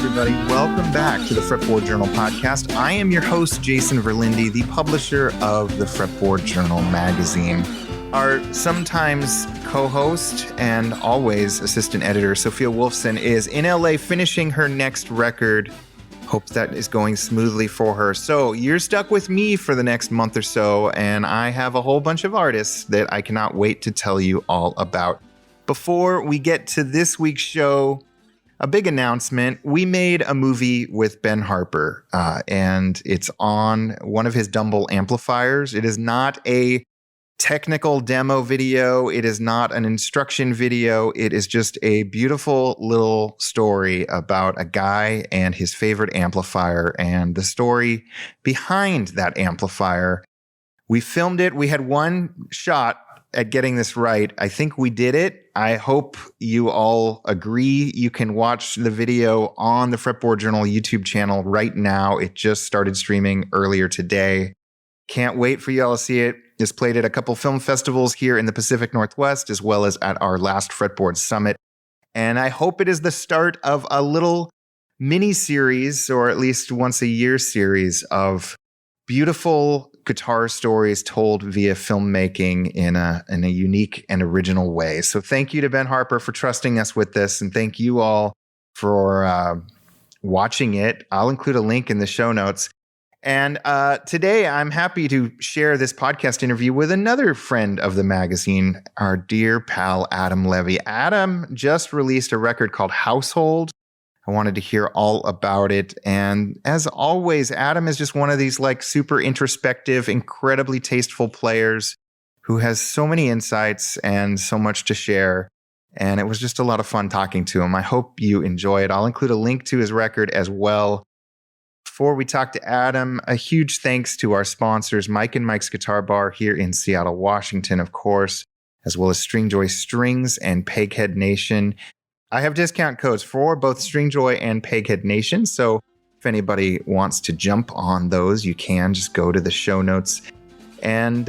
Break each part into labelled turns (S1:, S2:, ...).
S1: everybody. Welcome back to the Fretboard Journal Podcast. I am your host, Jason Verlinde, the publisher of the Fretboard Journal magazine. Our sometimes co-host and always assistant editor, Sophia Wolfson, is in LA finishing her next record. Hope that is going smoothly for her. So you're stuck with me for the next month or so, and I have a whole bunch of artists that I cannot wait to tell you all about. Before we get to this week's show, a big announcement. We made a movie with Ben Harper, and it's on one of his Dumble amplifiers. It is not a technical demo video. It is not an instruction video. It is just a beautiful little story about a guy and his favorite amplifier and the story behind that amplifier. We filmed it. We had one shot at getting this right. I think we did it. I hope you all agree. You can watch the video on the Fretboard Journal YouTube channel right now. It just started streaming earlier today. Can't wait for you all to see it. It's played at a couple film festivals here in the Pacific Northwest, as well as at our last Fretboard Summit. And I hope it is the start of a little mini-series, or at least once a year series, of beautiful guitar stories told via filmmaking in a unique and original way. So thank you to Ben Harper for trusting us with this, and thank you all for watching it. I'll include a link in the show notes. And today I'm happy to share this podcast interview with another friend of the magazine, our dear pal, Adam Levy. Adam just released a record called Household. I wanted to hear all about it. And as always, Adam is just one of these like super introspective, incredibly tasteful players who has so many insights and so much to share. And it was just a lot of fun talking to him. I hope you enjoy it. I'll include a link to his record as well. Before we talk to Adam, a huge thanks to our sponsors, Mike and Mike's Guitar Bar here in Seattle, Washington, of course, as well as Stringjoy Strings and Peghead Nation. I have discount codes for both Stringjoy and Peghead Nation, so if anybody wants to jump on those, you can just go to the show notes. And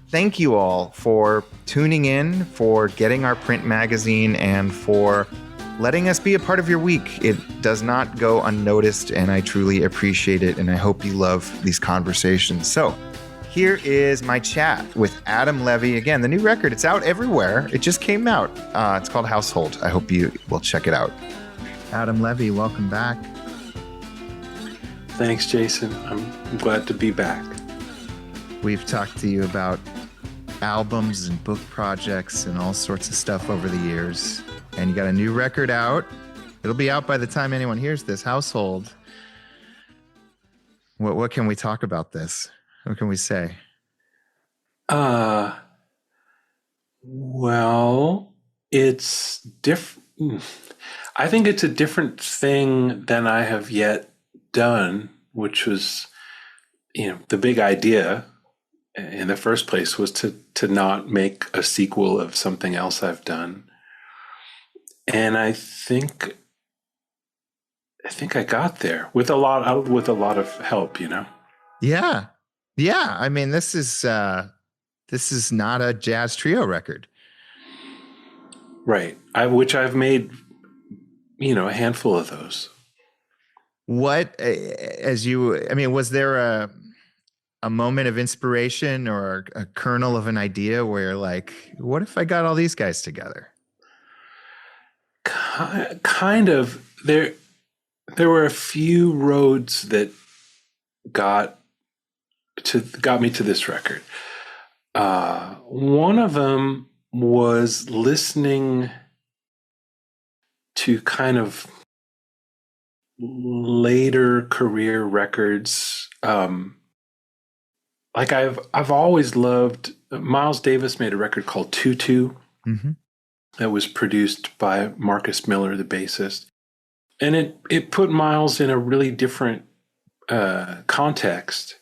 S1: thank you all for tuning in, for getting our print magazine, and for letting us be a part of your week. It does not go unnoticed, and I truly appreciate it, and I hope you love these conversations. So here is my chat with Adam Levy. Again, the new record, it's out everywhere. It just came out. It's called Household. I hope you will check it out. Adam Levy, welcome back.
S2: Thanks, Jason. I'm glad to be back.
S1: We've talked to you about albums and book projects and all sorts of stuff over the years. And you got a new record out. It'll be out by the time anyone hears this, Household. What can we talk about this? What can we say?
S2: Well, it's different. I think it's a different thing than I have yet done, which was, the big idea in the first place was to not make a sequel of something else I've done. And I think I got there with a lot of help,
S1: Yeah. Yeah. I mean, this is not a jazz trio record.
S2: Right. Which I've made, a handful of those.
S1: Was there a moment of inspiration or a kernel of an idea where you're like, what if I got all these guys together?
S2: Kind of. There were a few roads that got me to this record. One of them was listening to kind of later career records. Like I've always loved Miles Davis made a record called Tutu. Mm-hmm. That was produced by Marcus Miller, the bassist. And it put Miles in a really different context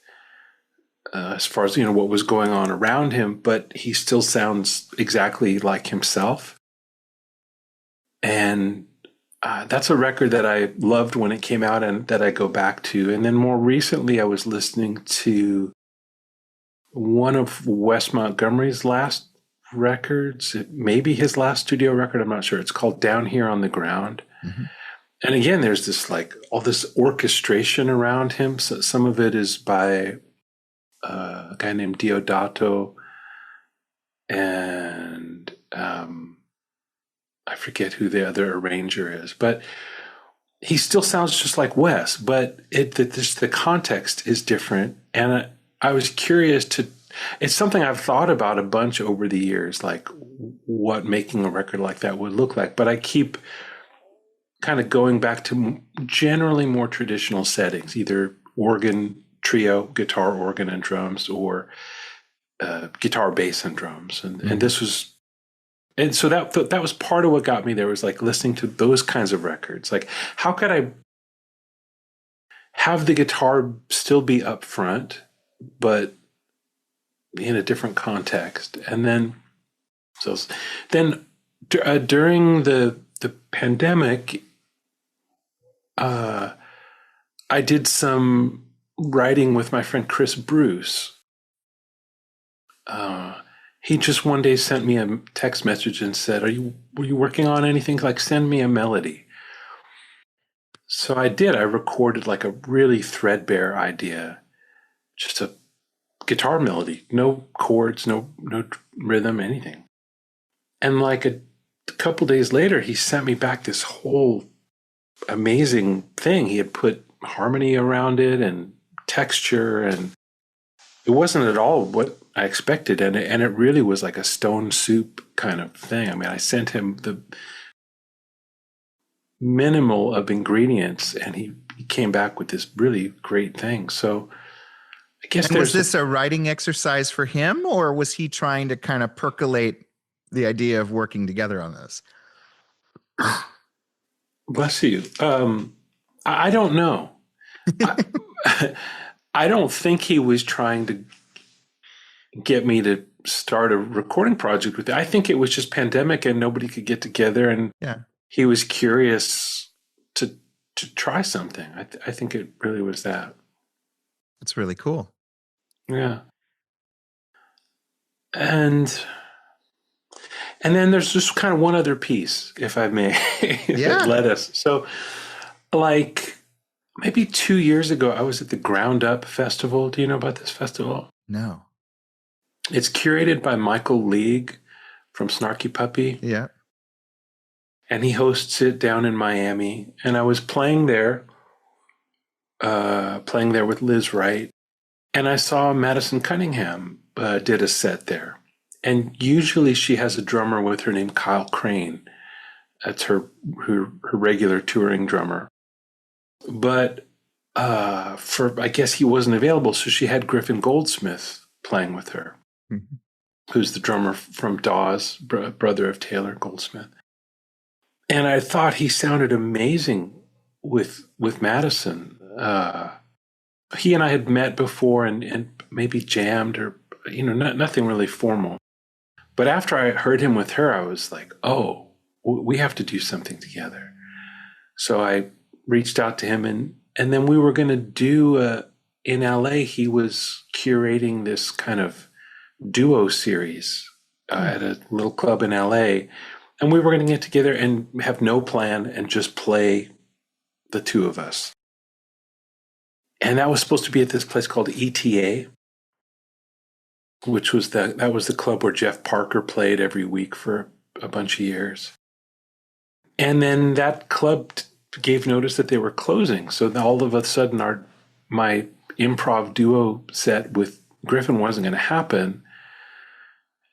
S2: as far as, what was going on around him, but he still sounds exactly like himself. And that's a record that I loved when it came out and that I go back to. And then more recently, I was listening to one of Wes Montgomery's last records, maybe his last studio record, I'm not sure. It's called Down Here on the Ground. Mm-hmm. And again, there's this like all this orchestration around him. So some of it is by a guy named Diodato, and I forget who the other arranger is, but he still sounds just like Wes, but the context is different. And I was curious it's something I've thought about a bunch over the years, like what making a record like that would look like. But I keep kind of going back to generally more traditional settings, either organ, trio, guitar, organ, and drums, or guitar, bass, and drums. And this was, and so that was part of what got me there, was like listening to those kinds of records. Like, how could I have the guitar still be up front, but in a different context? And then, during the pandemic, I did some writing with my friend Chris Bruce. He just one day sent me a text message and said, were you working on anything? Like, send me a melody. So I did. I recorded like a really threadbare idea, just a guitar melody, no chords, no rhythm, anything. And like a couple days later, he sent me back this whole amazing thing. He had put harmony around it and texture, and it wasn't at all what I expected. And it really was like a stone soup kind of thing. I mean, I sent him the minimal of ingredients, and he came back with this really great thing. So I guess
S1: was this a writing exercise for him, or was he trying to kind of percolate the idea of working together on this?
S2: Bless you. I don't know. I don't think he was trying to get me to start a recording project with it. I think it was just pandemic and nobody could get together, and he was curious to try something. I think it really was that.
S1: That's really cool.
S2: Yeah. And then there's just kind of one other piece, if I may, that led us. So like maybe 2 years ago, I was at the Ground Up Festival. Do you know about this festival?
S1: No.
S2: It's curated by Michael League from Snarky Puppy.
S1: Yeah.
S2: And he hosts it down in Miami. And I was playing there with Liz Wright. And I saw Madison Cunningham did a set there. And usually she has a drummer with her named Kyle Crane. That's her regular touring drummer. But I guess he wasn't available, so she had Griffin Goldsmith playing with her, who's the drummer from Dawes, brother of Taylor Goldsmith. And I thought he sounded amazing with Madison. He and I had met before and maybe jammed, or nothing really formal. But after I heard him with her, I was like, oh, we have to do something together. So I reached out to him, and then we were going to do in LA, he was curating this kind of duo series at a little club in LA. And we were going to get together and have no plan and just play the two of us. And that was supposed to be at this place called ETA, which was that was the club where Jeff Parker played every week for a bunch of years. And then that club gave notice that they were closing. So all of a sudden my improv duo set with Griffin wasn't going to happen.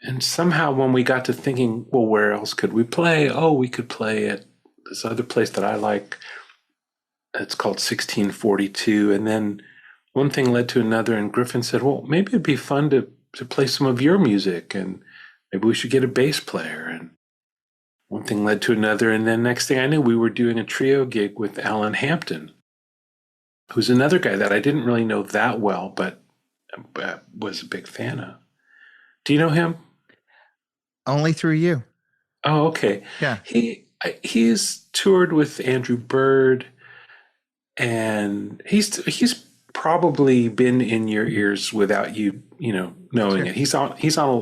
S2: And somehow when we got to thinking, well, where else could we play? Oh, we could play at this other place that I like. It's called 1642. And then one thing led to another, and Griffin said, well, maybe it'd be fun to play some of your music, and maybe we should get a bass player. And one thing led to another, and then next thing I knew, we were doing a trio gig with Alan Hampton, who's another guy that I didn't really know that well, but was a big fan of. Do you know him?
S1: Only through you.
S2: Oh, okay.
S1: Yeah.
S2: He's toured with Andrew Bird, and he's probably been in your ears without you, knowing it. He's on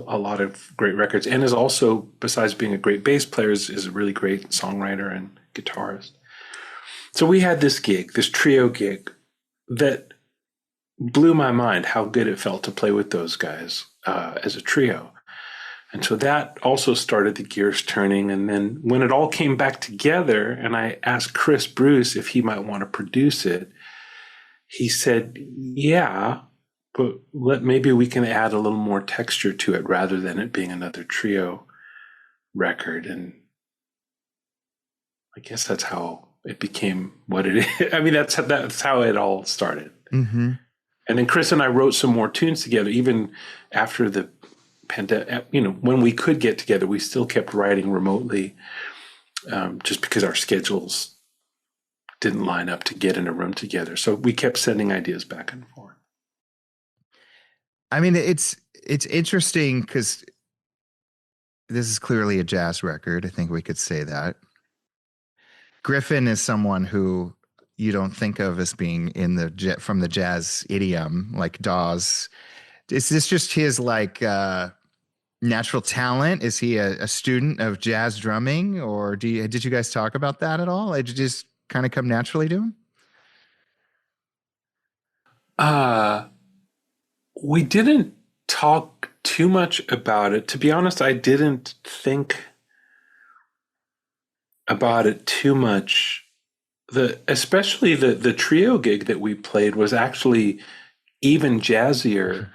S2: a lot of great records, and is also, besides being a great bass player, is a really great songwriter and guitarist. So we had this gig, this trio gig, that blew my mind how good it felt to play with those guys as a trio. And so that also started the gears turning. And then when it all came back together and I asked Chris Bruce if he might want to produce it, he said, yeah, but maybe we can add a little more texture to it rather than it being another trio record. And I guess that's how it became what it is. I mean, that's how it all started.
S1: Mm-hmm.
S2: And then Chris and I wrote some more tunes together, even after the pandemic. When we could get together, we still kept writing remotely, just because our schedules didn't line up to get in a room together. So we kept sending ideas back and forth.
S1: I mean, it's interesting because this is clearly a jazz record. I think we could say that. Griffin is someone who you don't think of as being from the jazz idiom, like Dawes. Is this just his natural talent? Is he a student of jazz drumming, or did you guys talk about that at all? Did it just kind of come naturally to him?
S2: We didn't talk too much about it. To be honest, I didn't think about it too much. Especially the trio gig that we played was actually even jazzier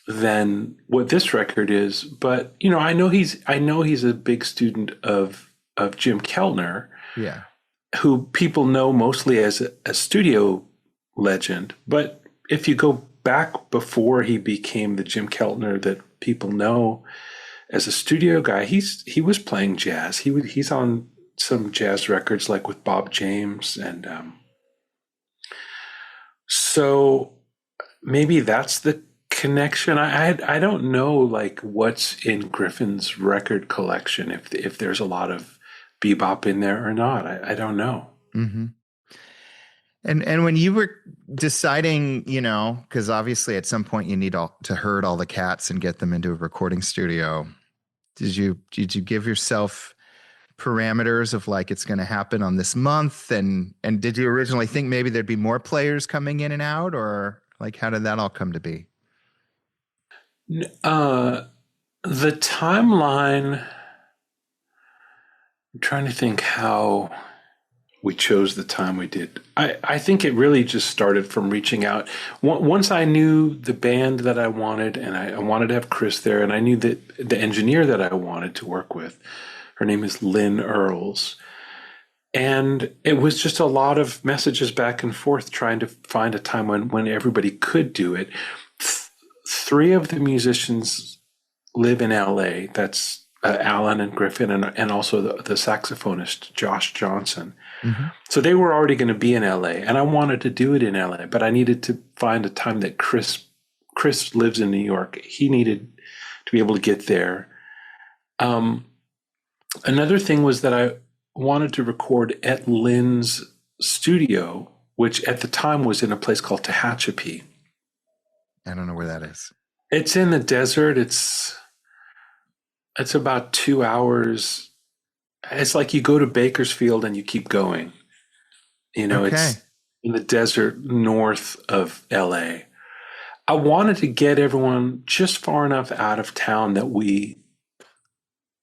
S2: than what this record is. But I know he's a big student of Jim Keltner,
S1: yeah,
S2: who people know mostly as a studio legend. But if you go back before he became the Jim Keltner that people know as a studio guy, he was playing jazz. He's on some jazz records like with Bob James, and so maybe that's the connection. I don't know what's in Griffin's record collection, if there's a lot of bebop in there or not. I don't know.
S1: Mm-hmm. And when you were deciding, because obviously at some point you need to herd all the cats and get them into a recording studio, did you give yourself parameters of it's going to happen on this month? And did you originally think maybe there'd be more players coming in and out, or how did that all come to be?
S2: The timeline, I'm trying to think how we chose the time we did. I think it really just started from reaching out. Once I knew the band that I wanted, and I wanted to have Chris there, and I knew that the engineer that I wanted to work with, her name is Lynn Earls. And it was just a lot of messages back and forth trying to find a time when everybody could do it. Three of the musicians live in LA. That's Alan and Griffin, and also the saxophonist, Josh Johnson. Mm-hmm. So they were already going to be in LA, and I wanted to do it in LA, but I needed to find a time that Chris lives in New York. He needed to be able to get there. Another thing was that I wanted to record at Lynn's studio, which at the time was in a place called Tehachapi.
S1: I don't know where that is.
S2: It's in the desert. It's about 2 hours. It's like you go to Bakersfield and you keep going.
S1: Okay.
S2: It's in the desert north of LA. I wanted to get everyone just far enough out of town that we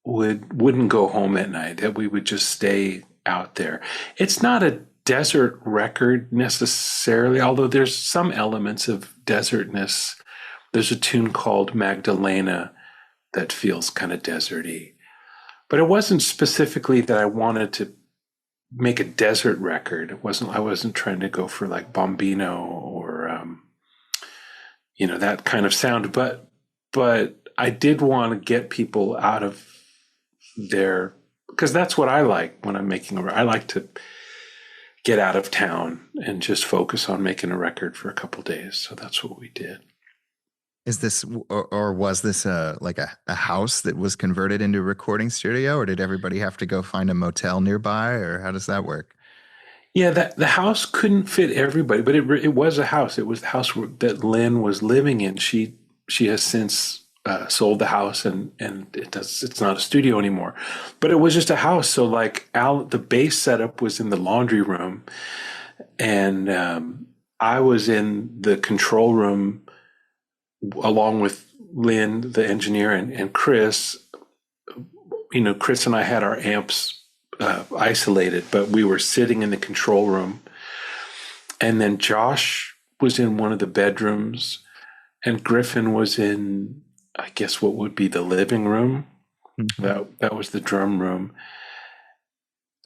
S2: wouldn't go home at night, that we would just stay out there. It's not a desert record necessarily, although there's some elements of desertness. There's a tune called Magdalena that feels kind of deserty. But it wasn't specifically that I wanted to make a desert record. I wasn't trying to go for Bombino or that kind of sound. But I did want to get people out of there, because that's what I like when I'm making I like to get out of town and just focus on making a record for a couple of days. So that's what we did.
S1: Is this, or was this a house that was converted into a recording studio, or did everybody have to go find a motel nearby, or how does that work?
S2: Yeah, the house couldn't fit everybody, but it was a house. It was the house that Lynn was living in. She has since sold the house and it's not a studio anymore, but it was just a house. So like the bass setup was in the laundry room, and I was in the control room along with Lynn, the engineer, and Chris. Chris and I had our amps isolated, but we were sitting in the control room. And then Josh was in one of the bedrooms, and Griffin was in, I guess, what would be the living room. Mm-hmm. That was the drum room.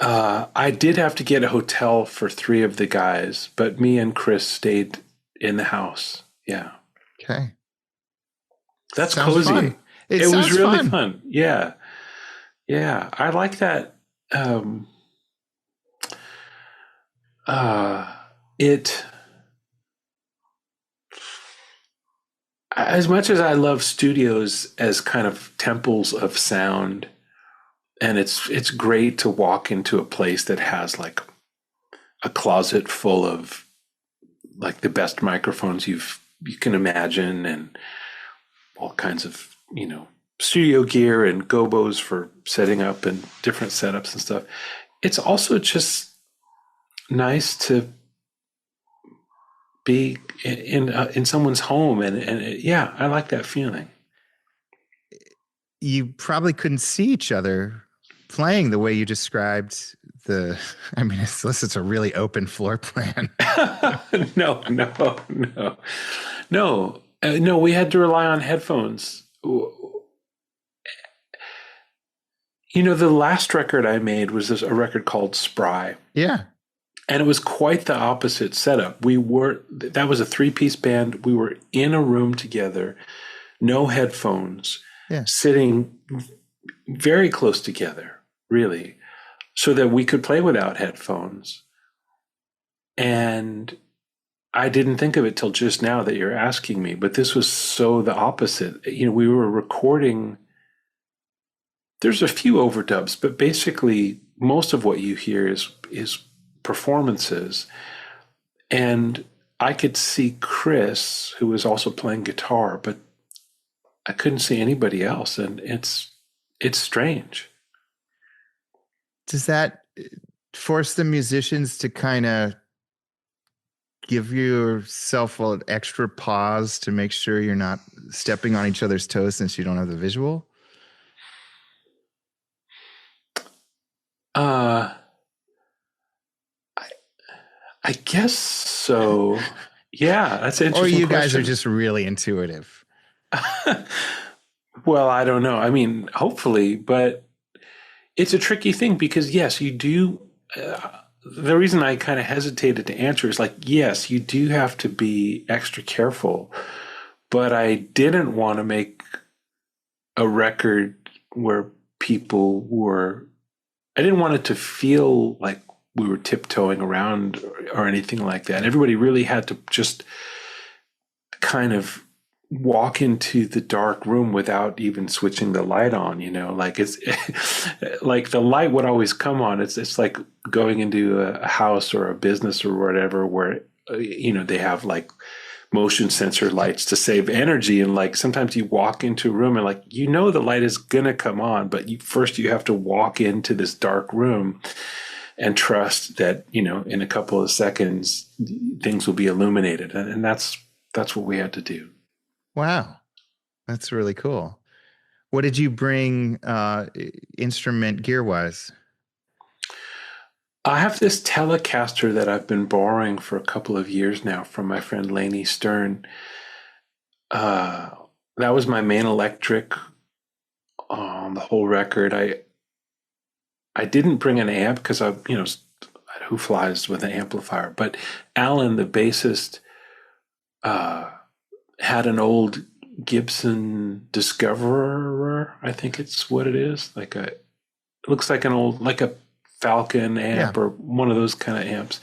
S2: I did have to get a hotel for 3 of the guys, but me and Chris stayed in the house. Yeah.
S1: Okay.
S2: That's cozy.
S1: Fun.
S2: It was really fun. Yeah. Yeah. I like that. As much as I love studios as kind of temples of sound, and it's great to walk into a place that has like a closet full of like the best microphones you can imagine, and all kinds of, studio gear and gobos for setting up and different setups and stuff. It's also just nice to be in someone's home, and yeah, I like that feeling.
S1: You probably couldn't see each other playing the way you described unless it's a really open floor plan.
S2: No. We had to rely on headphones. The last record I made was a record called Spry.
S1: Yeah.
S2: And it was quite the opposite setup. That was a 3-piece band. We were in a room together, no headphones, sitting very close together, really, so that we could play without headphones. And I didn't think of it till just now that you're asking me, but this was so the opposite. We were recording. There's a few overdubs, but basically most of what you hear is performances. And I could see Chris, who was also playing guitar, but I couldn't see anybody else. And it's strange.
S1: Does that force the musicians to kind of give yourself an extra pause to make sure you're not stepping on each other's toes since you don't have the visual?
S2: I guess so. Yeah, that's an interesting
S1: Or you
S2: question.
S1: guys are just really intuitive.
S2: Well, I don't know. I mean, hopefully, but it's a tricky thing because, yes, you do. The reason I kind of hesitated to answer is like, yes, you do have to be extra careful, but I didn't want to make a record where I didn't want it to feel like we were tiptoeing around or anything like that. Everybody really had to just kind of walk into the dark room without even switching the light on, like it's like the light would always come on. It's like going into a house or a business or whatever, where, they have like motion sensor lights to save energy. And like, sometimes you walk into a room and like, the light is going to come on, but first you have to walk into this dark room and trust that, in a couple of seconds, things will be illuminated. And that's what we had to do.
S1: Wow. That's really cool. What did you bring instrument gear-wise?
S2: I have this Telecaster that I've been borrowing for a couple of years now from my friend Lainey Stern. That was my main electric on the whole record. I didn't bring an amp because who flies with an amplifier? But Alan, the bassist, had an old Gibson Discoverer, I think it's what it is. It looks like a Falcon amp, or one of those kind of amps.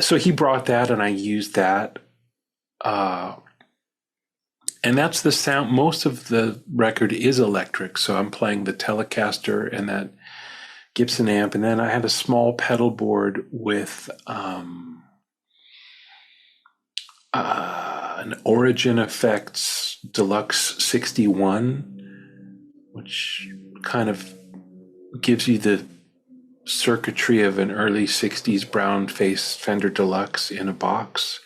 S2: So he brought that and I used that. And that's the sound. Most of the record is electric. So I'm playing the Telecaster and that Gibson amp. And then I had a small pedal board with an Origin Effects Deluxe 61, which kind of gives you the circuitry of an early 60s brown face Fender Deluxe in a box.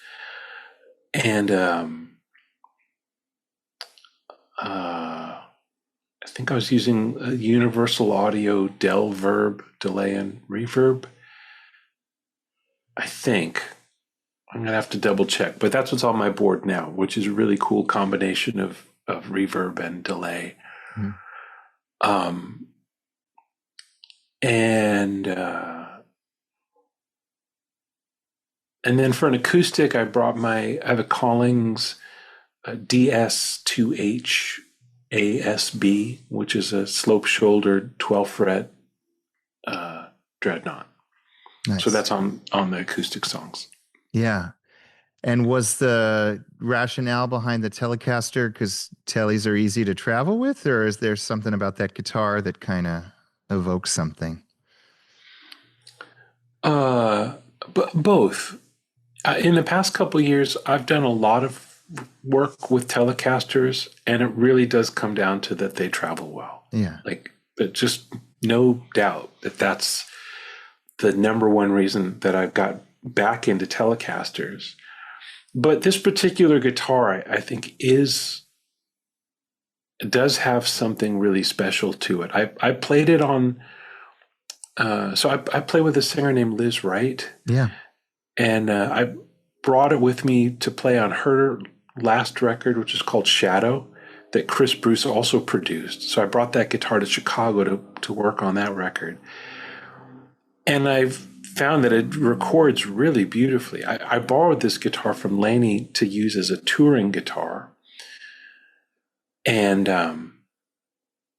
S2: And I think I was using a Universal Audio Del Verb delay and reverb. I think. I'm going to have to double check, but that's what's on my board now, which is a really cool combination of reverb and delay. Mm-hmm. And then for an acoustic, I have a Collings DS2H ASB, which is a slope-shouldered 12-fret dreadnought. Nice. So that's on the acoustic songs.
S1: Yeah. And was the rationale behind the Telecaster because Tellies are easy to travel with, or is there something about that guitar that kind of evokes something?
S2: Both. In the past couple of years, I've done a lot of work with Telecasters, and it really does come down to that they travel well.
S1: Yeah.
S2: But just no doubt that that's the number one reason that I've got back into Telecasters. But this particular guitar, I think, does have something really special to it. I played it on. So I play with a singer named Liz Wright.
S1: Yeah.
S2: And I brought it with me to play on her last record, which is called Shadow, that Chris Bruce also produced. So I brought that guitar to Chicago to work on that record. And I've found that it records really beautifully. I borrowed this guitar from Laney to use as a touring guitar, and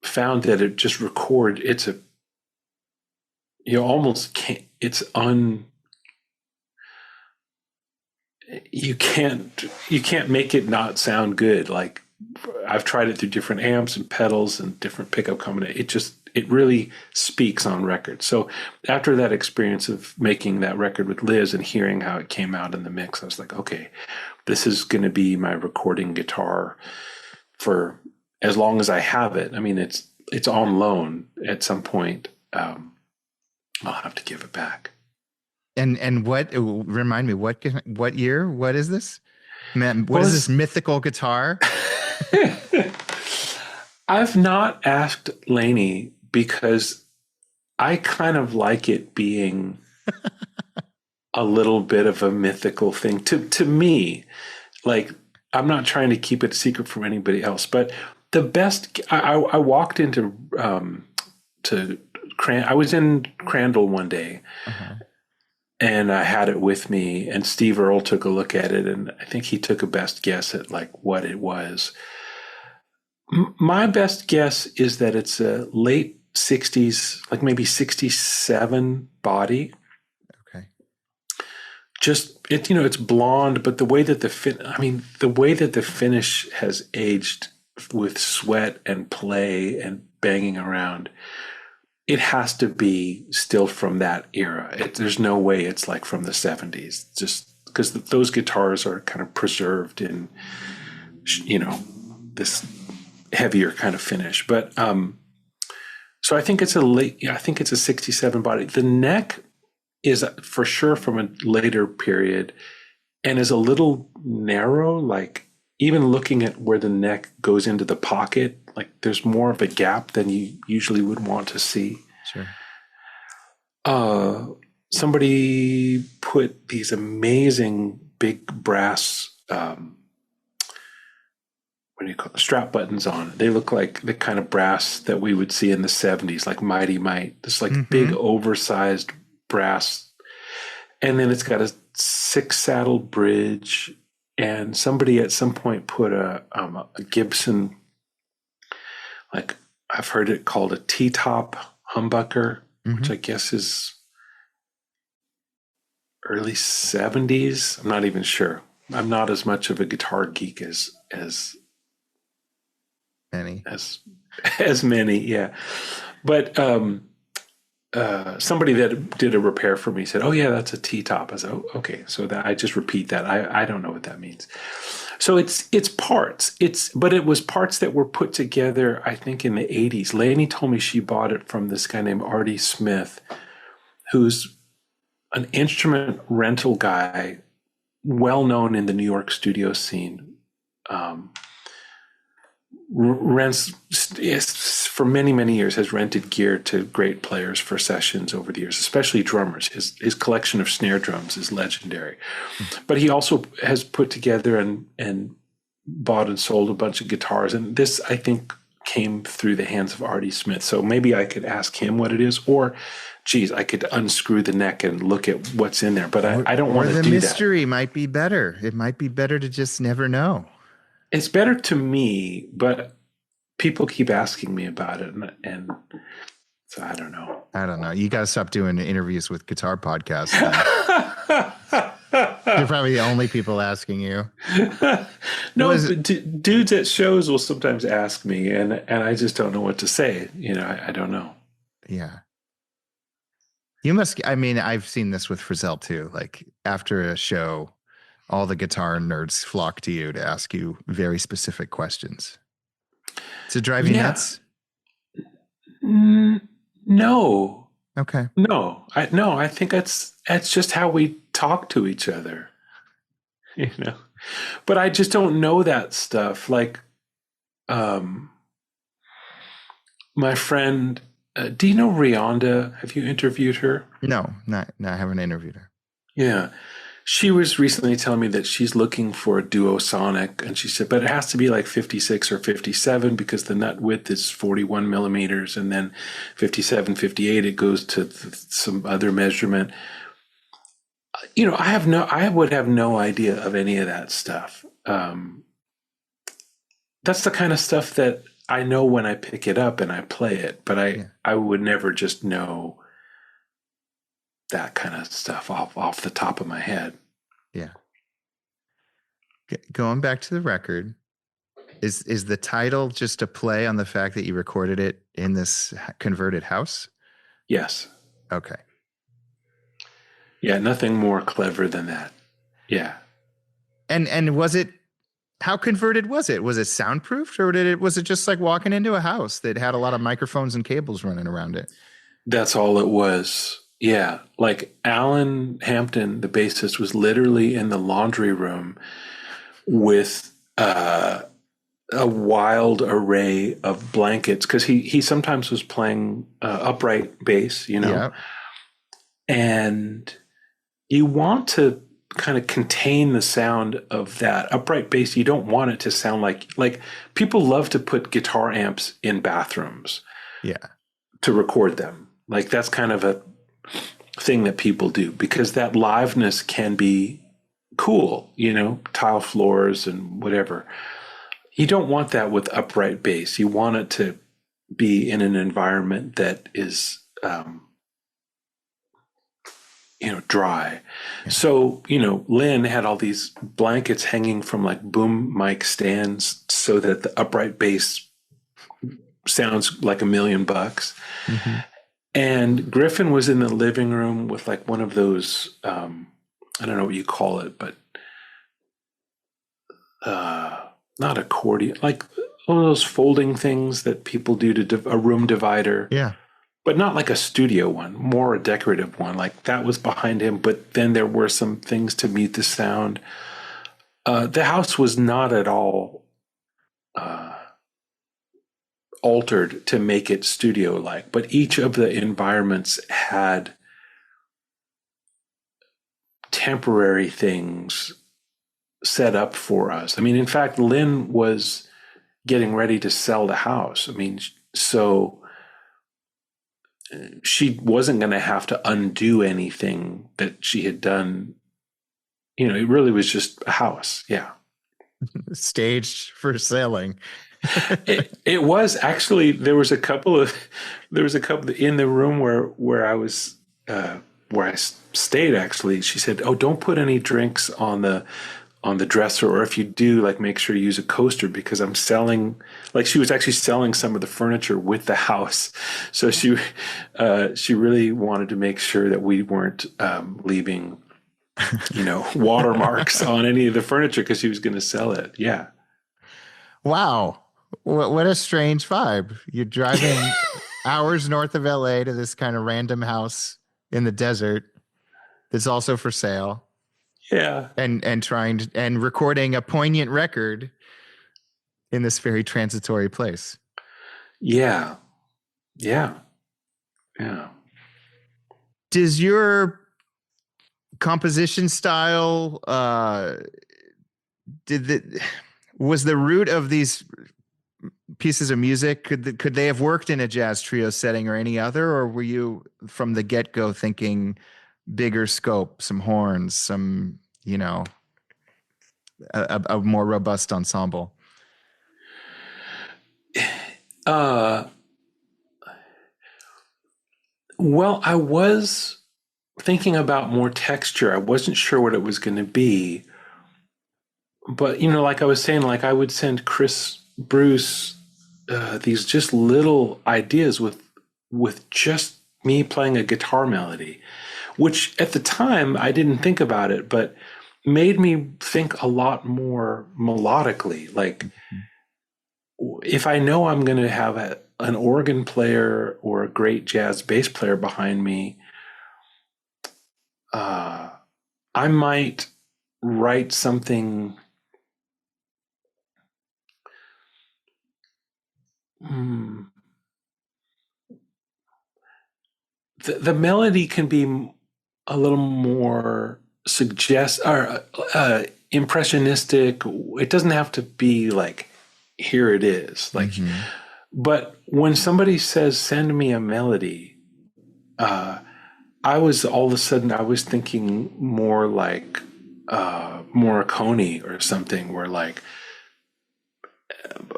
S2: found that it just you almost can't, you can't make it not sound good. Like, I've tried it through different amps and pedals and different pickup combinations. It really speaks on record. So after that experience of making that record with Liz and hearing how it came out in the mix, I was like, okay, this is going to be my recording guitar for as long as I have it. I mean, it's on loan at some point. I'll have to give it back.
S1: And what, remind me, what year? What is this? Man, what is this mythical guitar?
S2: I've not asked Laney because I kind of like it being a little bit of a mythical thing to me. Like, I'm not trying to keep it a secret from anybody else, but the best, I walked into, I was in Crandall one day. Uh-huh. And I had it with me, and Steve Earle took a look at it, and I think he took a best guess at like what it was. My best guess is that it's a late 60s, like maybe 67 body.
S1: Okay.
S2: Just it's blonde, but the way that the finish has aged with sweat and play and banging around, it has to be still from that era. There's no way it's like from the 70s, just because those guitars are kind of preserved in, this heavier kind of finish. But so I think it's a 67 body. The neck is for sure from a later period and is a little narrow, like even looking at where the neck goes into the pocket, like there's more of a gap than you usually would want to see.
S1: Sure.
S2: Somebody put these amazing big brass, strap buttons on. They look like the kind of brass that we would see in the 70s, like Mighty Might. This like big oversized brass. And then it's got a 6-saddle bridge. And somebody at some point put a Gibson, like I've heard it called a T-top humbucker, which I guess is early 70s. I'm not even sure. I'm not as much of a guitar geek as
S1: many.
S2: As many, yeah. But somebody that did a repair for me said, "Oh yeah, that's a T-top." I said, "Oh, okay." So that I just repeat that. I don't know what that means. So it's parts. But it was parts that were put together, I think, in the 80s. Lainey told me she bought it from this guy named Artie Smith, who's an instrument rental guy, well known in the New York studio scene. Rents for many years, has rented gear to great players for sessions over the years, especially drummers. His collection of snare drums is legendary. But he also has put together and bought and sold a bunch of guitars. And this, I think, came through the hands of Artie Smith. So maybe I could ask him what it is, or geez, I could unscrew the neck and look at what's in there. But I don't want to do that.
S1: The mystery might be better. It might be better to just never know.
S2: It's better to me, but people keep asking me about it, and so I don't know.
S1: You got to stop doing interviews with guitar podcasts. They're probably the only people asking you.
S2: No, but dudes at shows will sometimes ask me, and I just don't know what to say. I don't know.
S1: Yeah. You must. I mean, I've seen this with Frizzell too. Like after a show, all the guitar nerds flock to you to ask you very specific questions. Does it drive you nuts?
S2: No.
S1: Okay.
S2: No. I think that's just how we talk to each other. But I just don't know that stuff. Like, my friend, do you know Rionda? Have you interviewed her?
S1: No, I haven't interviewed her.
S2: Yeah. She was recently telling me that she's looking for a duosonic, and she said, but it has to be like 56 or 57 because the nut width is 41 millimeters, and then 57, 58, it goes to some other measurement. I would have no idea of any of that stuff. That's the kind of stuff that I know when I pick it up and I play it, but I would never just know that kind of stuff off the top of my head.
S1: Yeah. Going back to the record, is the title just a play on the fact that you recorded it in this converted house? Yes. Okay.
S2: Yeah, nothing more clever than that. Yeah.
S1: And was it, how converted was it? Was it soundproofed, or was it just like walking into a house that had a lot of microphones and cables running around it?
S2: That's all it was. Yeah. Like Alan Hampton, the bassist, was literally in the laundry room with a wild array of blankets, because he sometimes was playing upright bass, Yeah. And you want to kind of contain the sound of that upright bass. You don't want it to sound like people love to put guitar amps in bathrooms.
S1: Yeah.
S2: To record them. Like that's kind of a thing that people do, because that liveness can be cool, tile floors and whatever. You don't want that with upright bass. You want it to be in an environment that is, dry. Yeah. So, Lynn had all these blankets hanging from like boom mic stands so that the upright bass sounds like $1 million. Mm-hmm. And Griffin was in the living room with like one of those, I don't know what you call it, but not accordion, like one of those folding things that people do to a room divider.
S1: Yeah.
S2: But not like a studio one, more a decorative one. Like that was behind him, but then there were some things to mute the sound. The house was not at all altered to make it studio-like, but each of the environments had temporary things set up for us. I mean, in fact, Lynn was getting ready to sell the house. I mean, so she wasn't going to have to undo anything that she had done. It really was just a house. Yeah.
S1: Staged for selling.
S2: It was actually, there was a couple in the room where I was, where I stayed actually. She said, "Oh, don't put any drinks on the on the dresser, or if you do, like, make sure you use a coaster, because I'm selling, like, she was actually selling some of the furniture with the house. So she really wanted to make sure that we weren't leaving, watermarks on any of the furniture, because she was going to sell it. Yeah.
S1: Wow. What a strange vibe. You're driving hours north of LA to this kind of random house in the desert that's also for sale.
S2: Yeah.
S1: And trying to, and recording a poignant record in this very transitory place.
S2: Yeah. Yeah. Yeah.
S1: Does your composition style, was the root of these pieces of music, could they have worked in a jazz trio setting or any other, or were you from the get-go thinking bigger scope, some horns, some, a more robust ensemble?
S2: Well, I was thinking about more texture. I wasn't sure what it was going to be. But, like I was saying, like, I would send Chris Bruce these just little ideas with just me playing a guitar melody, which at the time I didn't think about it, but made me think a lot more melodically. Like, if I know I'm going to have an organ player or a great jazz bass player behind me, I might write something. The melody can be a little more impressionistic. It doesn't have to be like, here it is. Like, but when somebody says, send me a melody, I was thinking more like Morricone or something, where like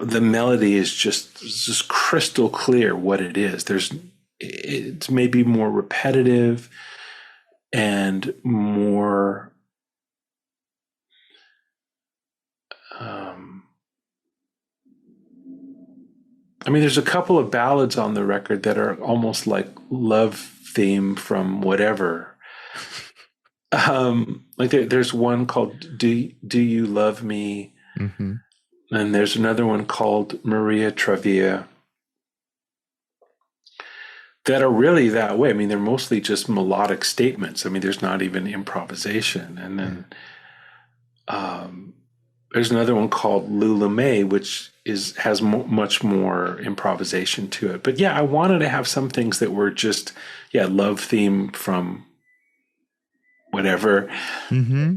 S2: the melody is just crystal clear what it is. It's maybe more repetitive and more there's a couple of ballads on the record that are almost like love theme from whatever. Like there's one called Do You Love Me?
S1: Mm-hmm.
S2: And there's another one called Maria Travia that are really that way. They're mostly just melodic statements. There's not even improvisation. And then there's another one called Lula May, which has much more improvisation to it. But yeah, I wanted to have some things that were just, love theme from whatever.
S1: Mm-hmm.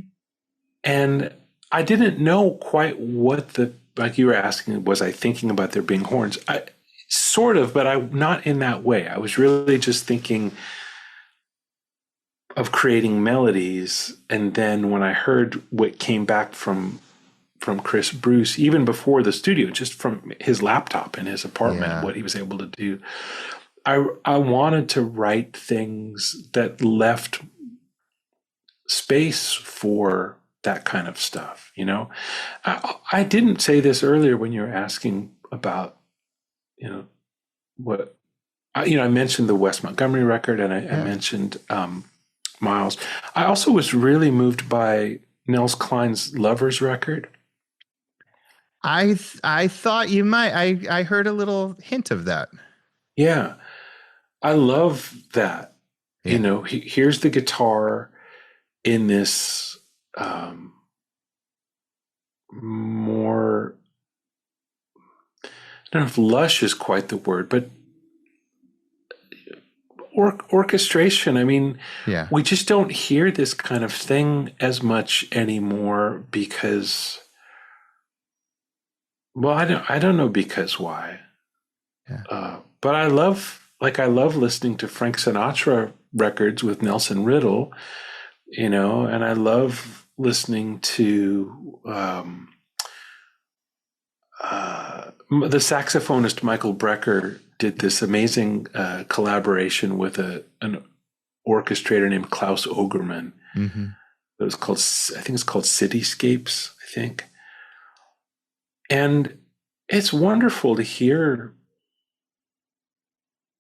S2: And I didn't know quite what like you were asking, was I thinking about there being horns? Sort of, but I'm not in that way. I was really just thinking of creating melodies. And then when I heard what came back from Chris Bruce, even before the studio, just from his laptop in his apartment, what he was able to do, I wanted to write things that left space for that kind of stuff. I didn't say this earlier when you were asking about, what, I mentioned the Wes Montgomery record, and I mentioned Miles. I also was really moved by Nels Cline's Lovers record.
S1: I thought you might. I heard a little hint of that.
S2: Yeah, I love that.
S1: Yeah.
S2: Here's the guitar in this more, I don't know if lush is quite the word, but orchestration. We just don't hear this kind of thing as much anymore because, well, I don't know because why.
S1: Yeah.
S2: But I love listening to Frank Sinatra records with Nelson Riddle, and I love listening to the saxophonist Michael Brecker did this amazing collaboration with an orchestrator named Klaus Ogerman.
S1: Mm-hmm.
S2: It was called, I think it's called Cityscapes, I think. And it's wonderful to hear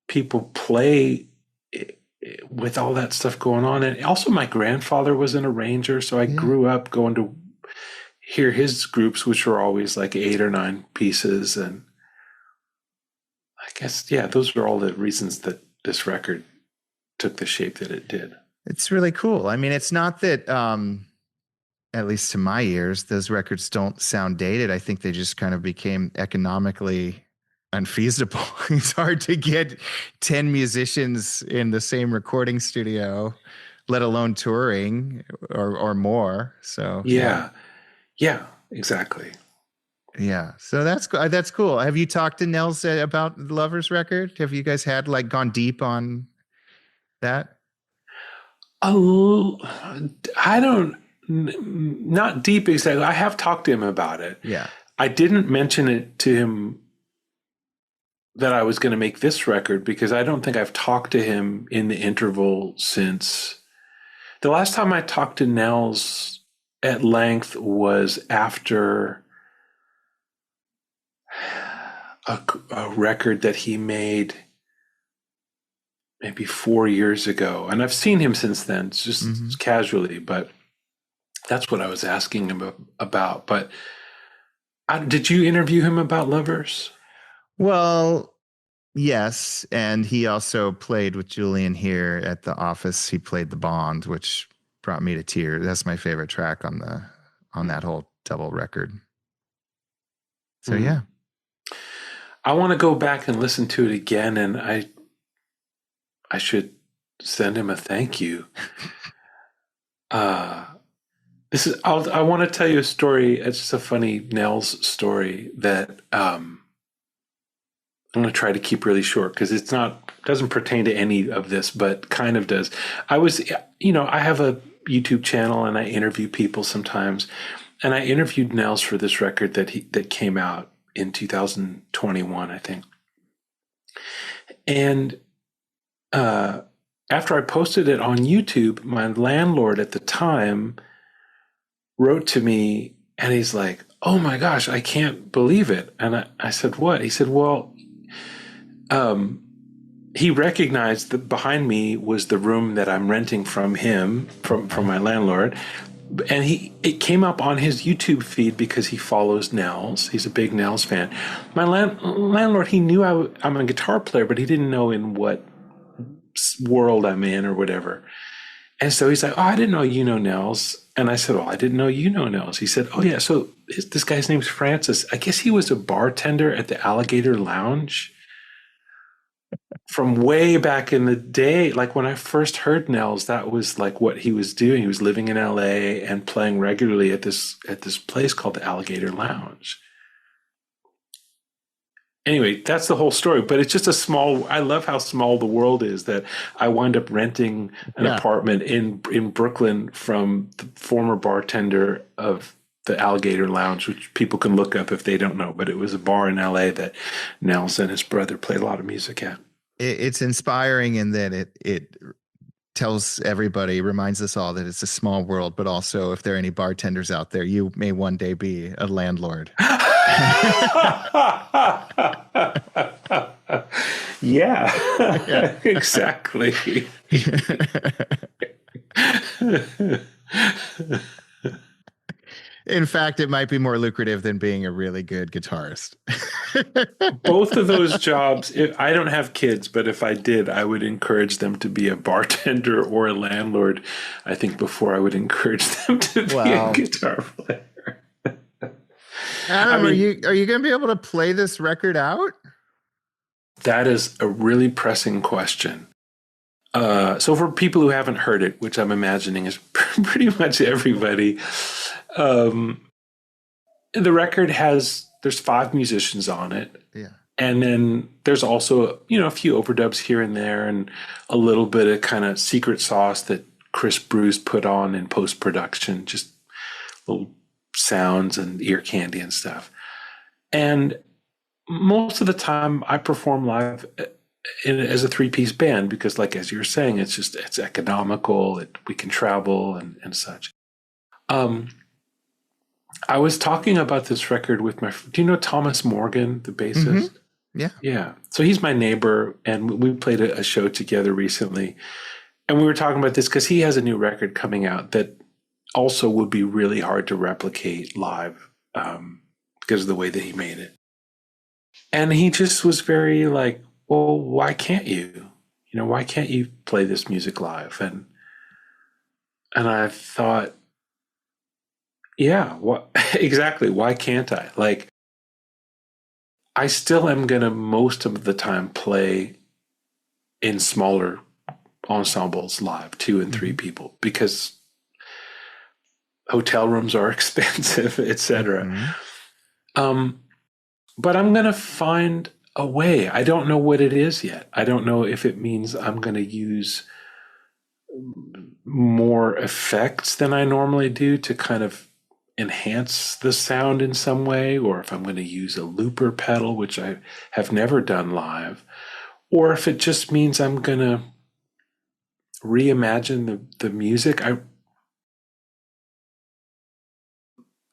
S2: people play with all that stuff going on. And also my grandfather was an arranger, so I grew up going to hear his groups, which were always like 8 or 9 pieces. And I guess, those are all the reasons that this record took the shape that it did.
S1: It's really cool. I mean, it's not that, at least to my ears, those records don't sound dated. I think they just kind of became economically unfeasible. It's hard to get 10 musicians in the same recording studio, let alone touring or more. So
S2: yeah, exactly.
S1: Yeah. So that's cool. Have you talked to Nels about the Lovers record? Have you guys had gone deep on that?
S2: Not deep exactly. I have talked to him about it.
S1: Yeah.
S2: I didn't mention it to him that I was going to make this record because I don't think I've talked to him in the interval since the last time I talked to Nels at length was after a record that he made maybe 4 years ago. And I've seen him since then, just casually, but that's what I was asking him about. But did you interview him about Lovers?
S1: Well, yes. And he also played with Julian here at the office. He played The Bond, which brought me to tears. That's my favorite track on that whole double record. So yeah.
S2: I want to go back and listen to it again, and I should send him a thank you. I want to tell you a story. It's just a funny Nels story that I'm going to try to keep really short because doesn't pertain to any of this, but kind of does. I have a YouTube channel and I interview people sometimes, and I interviewed Nels for this record that came out in 2021, I think. And after I posted it on YouTube, my landlord at the time wrote to me and he's like, "Oh my gosh, I can't believe it." And I said, "What?" He said, "Well, he recognized that behind me was the room that I'm renting from him, from my landlord. And it came up on his YouTube feed because he follows Nels. He's a big Nels fan. My landlord, he knew I'm a guitar player, but he didn't know in what world I'm in or whatever. And so he's like, "Oh, I didn't know you know Nels." And I said, "Well, I didn't know you know Nels." He said, "Oh, yeah. So this guy's name's Francis. I guess he was a bartender at the Alligator Lounge from way back in the day." Like when I first heard Nels, that was like what he was doing. He was living in LA and playing regularly at this place called the Alligator Lounge. Anyway, that's the whole story, but it's just I love how small the world is that I wind up renting an apartment in Brooklyn from the former bartender of the Alligator Lounge, which people can look up if they don't know, but it was a bar in LA that Nels and his brother played a lot of music at.
S1: It's inspiring in that it tells everybody, reminds us all that it's a small world, but also if there are any bartenders out there, you may one day be a landlord.
S2: Yeah, exactly.
S1: In fact, it might be more lucrative than being a really good guitarist.
S2: Both of those jobs, I don't have kids, but if I did, I would encourage them to be a bartender or a landlord, I think, before I would encourage them to be a guitar player.
S1: Adam, are you going to be able to play this record out?
S2: That is a really pressing question. So for people who haven't heard it, which I'm imagining is pretty much everybody, the record there's 5 musicians on it.
S1: Yeah.
S2: And then there's also, a few overdubs here and there and a little bit of kind of secret sauce that Chris Bruce put on in post-production, just little sounds and ear candy and stuff. And most of the time I perform live as a 3-piece band because, like, as you were saying, it's economical, we can travel and such. I was talking about this record with do you know Thomas Morgan, the bassist?
S1: Yeah.
S2: Yeah. So he's my neighbor, and we played a show together recently. And we were talking about this because he has a new record coming out that also would be really hard to replicate live because of the way that he made it. And he just was very like, well, why can't you? Why can't you play this music live? And I thought, yeah, what exactly? Why can't I? Like, I still am going to most of the time play in smaller ensembles live, 2 and 3 people, because hotel rooms are expensive, etc. But I'm going to find a way. I don't know what it is yet. I don't know if it means I'm going to use more effects than I normally do to kind of enhance the sound in some way, or if I'm going to use a looper pedal, which I have never done live, or if it just means I'm going to reimagine the music.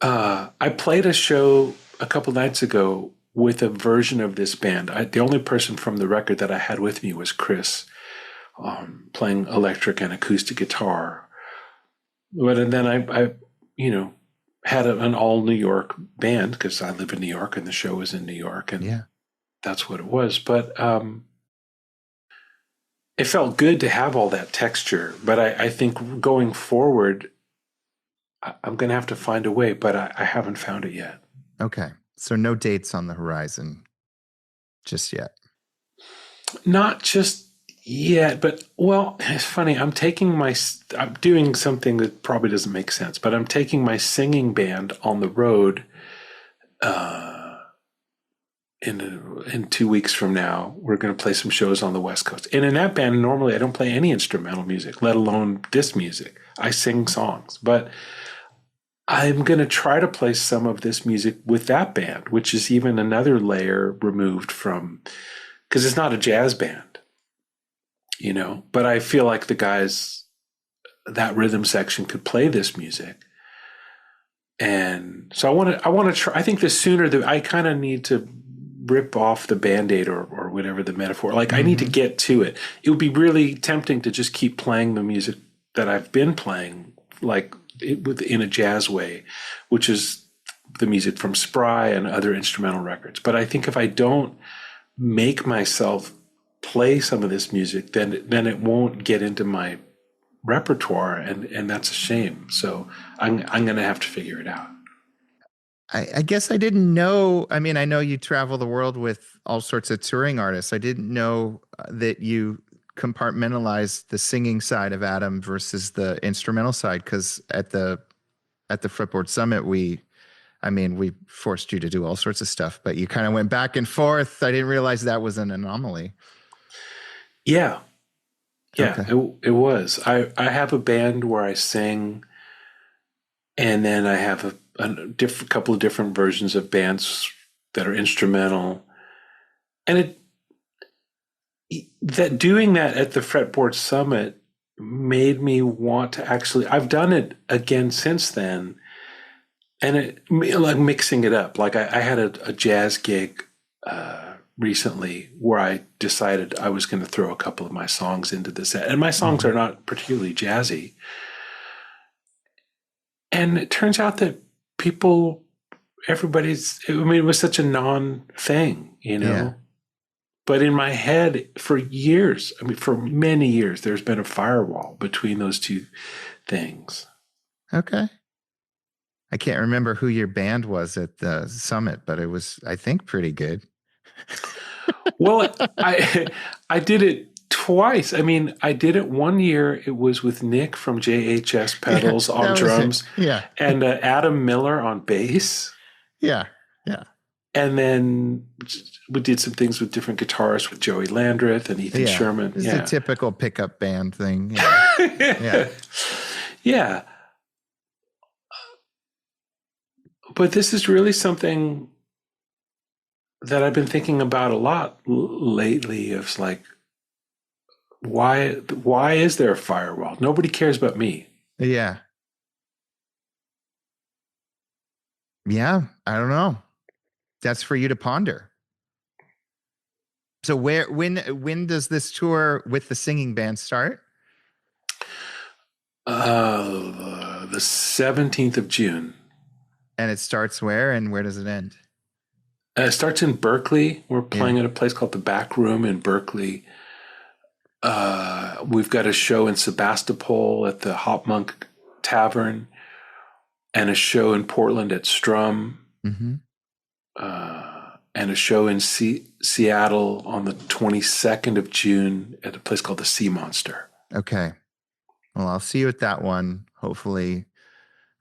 S2: I played a show a couple nights ago with a version of this band. The only person from the record that I had with me was Chris, playing electric and acoustic guitar. But then I had an all New York band because I live in New York and the show was in New York, and that's what it was. But it felt good to have all that texture. But I think going forward, I'm going to have to find a way, but I haven't found it yet.
S1: Okay. So no dates on the horizon just yet.
S2: Not just yet, but well, it's funny. I'm doing something that probably doesn't make sense, but I'm taking my singing band on the road in 2 weeks from now. We're going to play some shows on the West Coast. And in that band, normally I don't play any instrumental music, let alone this music. I sing songs, but I'm going to try to play some of this music with that band, which is even another layer removed from, because it's not a jazz band, but I feel like the guys, that rhythm section could play this music. And so I want to try. I think the sooner that I kind of need to rip off the Band-Aid or whatever the metaphor, like I need to get to it. It would be really tempting to just keep playing the music that I've been playing, like in a jazz way, which is the music from Spry and other instrumental records. But I think if I don't make myself play some of this music, then it won't get into my repertoire, and that's a shame. So I'm going to have to figure it out.
S1: I guess I didn't know. I mean, I know you travel the world with all sorts of touring artists. I didn't know that you compartmentalize the singing side of Adam versus the instrumental side, because at the Fretboard Summit we forced you to do all sorts of stuff, but you kind of went back and forth. I didn't realize that was an anomaly.
S2: Yeah.
S1: Okay.
S2: It was. I have a band where I sing, and then I have a couple of different versions of bands that are instrumental, and doing that at the Fretboard Summit made me want to actually. I've done it again since then, and like mixing it up. Like I had a jazz gig recently where I decided I was going to throw a couple of my songs into the set, and my songs are not particularly jazzy. And it turns out that it was such a non-thing,
S1: Yeah.
S2: But in my head for many years, there's been a firewall between those two things.
S1: Okay. I can't remember who your band was at the summit, but it was, I think, pretty good.
S2: Well, I did it twice. I mean, I did it one year. It was with Nick from JHS Pedals on drums. And Adam Miller on bass.
S1: Yeah.
S2: And then we did some things with different guitarists, with Joey Landreth and Ethan Sherman.
S1: It's a typical pickup band thing.
S2: Yeah. But this is really something that I've been thinking about a lot lately. It's like, why is there a firewall? Nobody cares about me.
S1: Yeah. Yeah, I don't know. That's for you to ponder. So when does this tour with the singing band start?
S2: The 17th of June.
S1: And it starts where, and where does it end?
S2: It starts in Berkeley. We're playing at a place called the Back Room in Berkeley. We've got a show in Sebastopol at the Hop Monk Tavern, and a show in Portland at Strum, and a show in Seattle on the 22nd of June at a place called the Sea Monster.
S1: Okay. Well, I'll see you at that one. Hopefully,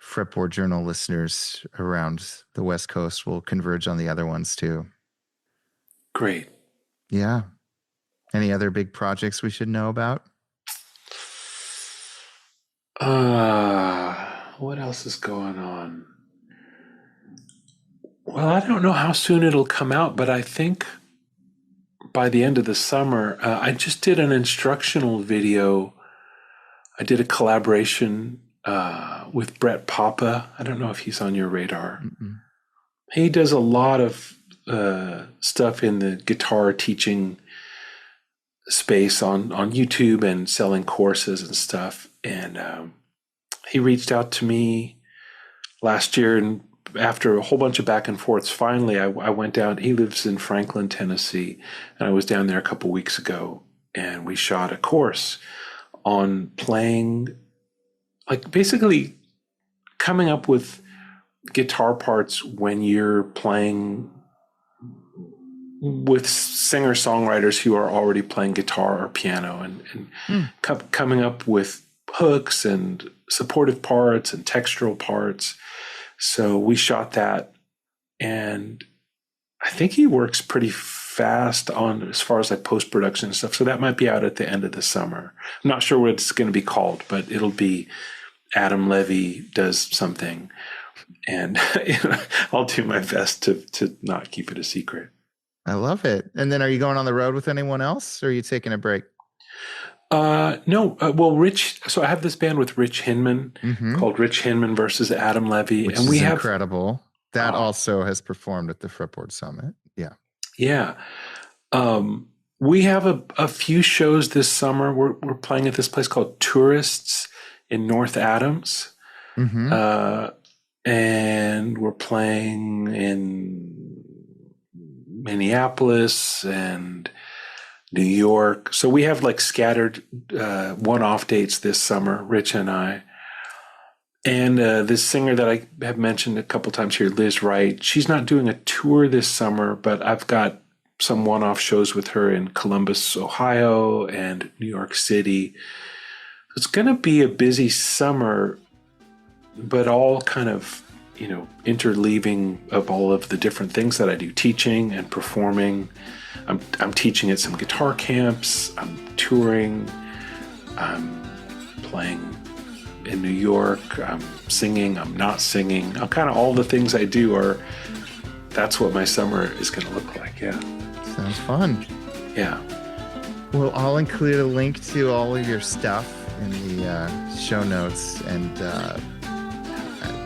S1: Fretboard Journal listeners around the West Coast will converge on the other ones too.
S2: Great.
S1: Yeah. Any other big projects we should know about?
S2: What else is going on? Well, I don't know how soon it'll come out, but I think by the end of the summer, I just did an instructional video. I did a collaboration with Brett Papa. I don't know if he's on your radar. Mm-mm. He does a lot of stuff in the guitar teaching space on YouTube and selling courses and stuff. And he reached out to me last year, and after a whole bunch of back and forths, finally I went down. He lives in Franklin, Tennessee, and I was down there a couple weeks ago, and we shot a course on playing, like basically coming up with guitar parts when you're playing with singer-songwriters who are already playing guitar or piano, and coming up with hooks and supportive parts and textural parts. So we shot that, and I think he works pretty fast on as far as like post-production and stuff. So that might be out at the end of the summer. I'm not sure what it's going to be called, but it'll be Adam Levy does something, and I'll do my best to not keep it a secret.
S1: I love it. And then are you going on the road with anyone else, or are you taking a break?
S2: No. Well, Rich. So I have this band with Rich Hinman called Rich Hinman versus Adam Levy,
S1: which is incredible. That also has performed at the Fretboard Summit. Yeah. Yeah.
S2: We have a few shows this summer. We're playing at this place called Tourists in North Adams. And we're playing in Minneapolis and New York. So we have like scattered one-off dates this summer, Rich and I. And this singer that I have mentioned a couple times here, Liz Wright, she's not doing a tour this summer, but I've got some one-off shows with her in Columbus, Ohio, and New York City. It's going to be a busy summer, but all kind of, interleaving of all of the different things that I do, teaching and performing. I'm teaching at some guitar camps. I'm touring. I'm playing in New York. I'm singing. I'm not singing. I'm kind of all the things I do that's what my summer is going to look like. Yeah.
S1: Sounds fun.
S2: Yeah.
S1: Well, I'll include a link to all of your stuff in the show notes, and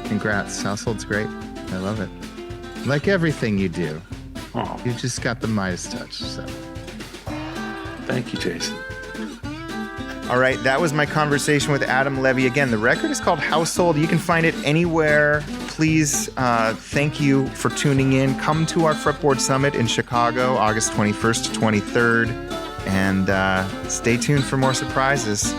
S1: congrats. Household's great. I love it. Like everything you do.
S2: Oh.
S1: You just got the Midas touch. So,
S2: thank you, Jason.
S1: All right, that was my conversation with Adam Levy. Again, the record is called Household. You can find it anywhere. Please, thank you for tuning in. Come to our Fretboard Summit in Chicago, August 21st to 23rd, and stay tuned for more surprises.